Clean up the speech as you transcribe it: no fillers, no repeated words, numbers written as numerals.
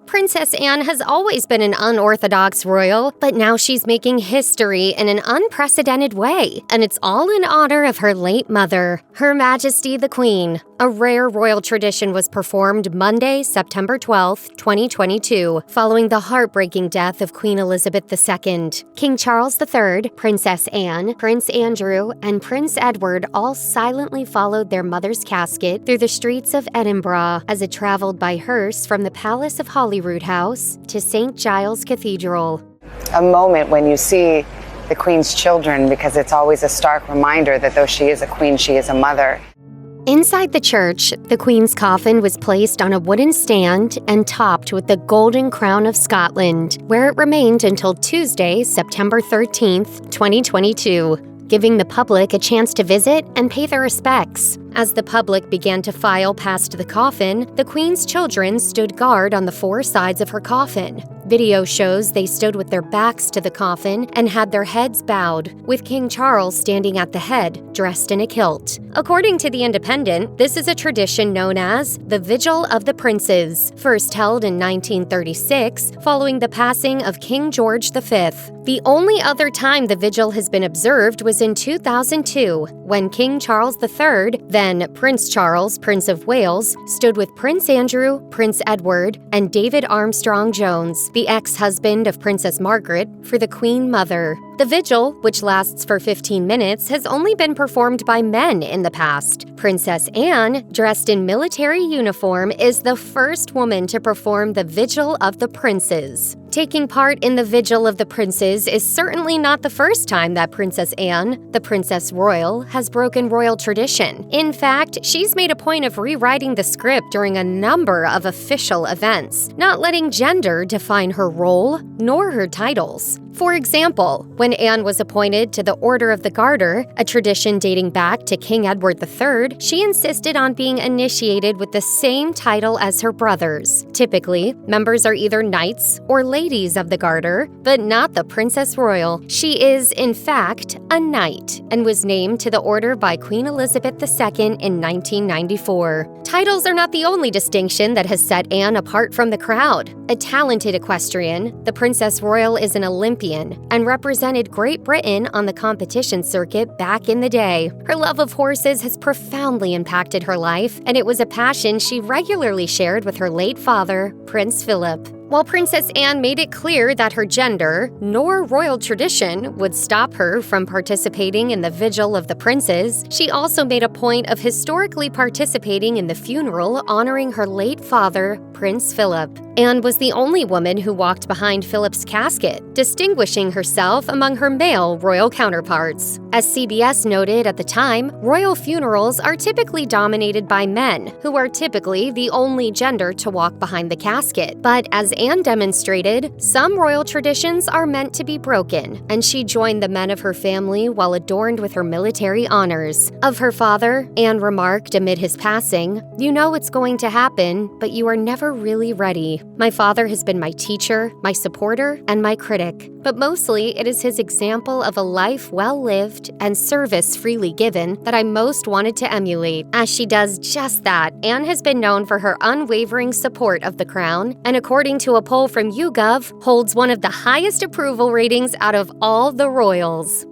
Princess Anne has always been an unorthodox royal, but now she's making history in an unprecedented way, and it's all in honor of her late mother, Her Majesty the Queen. A rare royal tradition was performed Monday, September 12, 2022, following the heartbreaking death of Queen Elizabeth II. King Charles III, Princess Anne, Prince Andrew, and Prince Edward all silently followed their mother's casket through the streets of Edinburgh as it traveled by hearse from the Palace of Holyrood House to St. Giles Cathedral. A moment when you see the Queen's children, because it's always a stark reminder that though she is a queen, she is a mother. Inside the church, the Queen's coffin was placed on a wooden stand and topped with the Golden Crown of Scotland, where it remained until Tuesday, September 13th, 2022, giving the public a chance to visit and pay their respects. As the public began to file past the coffin, the Queen's children stood guard on the four sides of her coffin. Video shows they stood with their backs to the coffin and had their heads bowed, with King Charles standing at the head, dressed in a kilt. According to The Independent, this is a tradition known as the Vigil of the Princes, first held in 1936 following the passing of King George V. The only other time the vigil has been observed was in 2002, when King Charles III, then Prince Charles, Prince of Wales, stood with Prince Andrew, Prince Edward, and David Armstrong Jones, the ex-husband of Princess Margaret, for the Queen Mother. The vigil, which lasts for 15 minutes, has only been performed by men in the past. Princess Anne, dressed in military uniform, is the first woman to perform the Vigil of the Princes. Taking part in the Vigil of the Princes is certainly not the first time that Princess Anne, the Princess Royal, has broken royal tradition. In fact, she's made a point of rewriting the script during a number of official events, not letting gender define her role nor her titles. For example, when Anne was appointed to the Order of the Garter, a tradition dating back to King Edward III, she insisted on being initiated with the same title as her brothers. Typically, members are either knights or ladies of the Garter, but not the Princess Royal. She is, in fact, a knight, and was named to the order by Queen Elizabeth II in 1994. Titles are not the only distinction that has set Anne apart from the crowd. A talented equestrian, the Princess Royal is an Olympian and represented Great Britain on the competition circuit back in the day. Her love of horses has profoundly impacted her life, and it was a passion she regularly shared with her late father, Prince Philip. While Princess Anne made it clear that her gender, nor royal tradition, would stop her from participating in the Vigil of the Princes, she also made a point of historically participating in the funeral honoring her late father, Prince Philip. Anne was the only woman who walked behind Philip's casket, distinguishing herself among her male royal counterparts. As CBS noted at the time, royal funerals are typically dominated by men, who are typically the only gender to walk behind the casket. But as Anne demonstrated, some royal traditions are meant to be broken, and she joined the men of her family while adorned with her military honors. Of her father, Anne remarked amid his passing, "You know it's going to happen, but you are never really ready. My father has been my teacher, my supporter, and my critic, but mostly it is his example of a life well lived and service freely given that I most wanted to emulate." As she does just that, Anne has been known for her unwavering support of the crown, and according to a poll from YouGov, holds one of the highest approval ratings out of all the royals.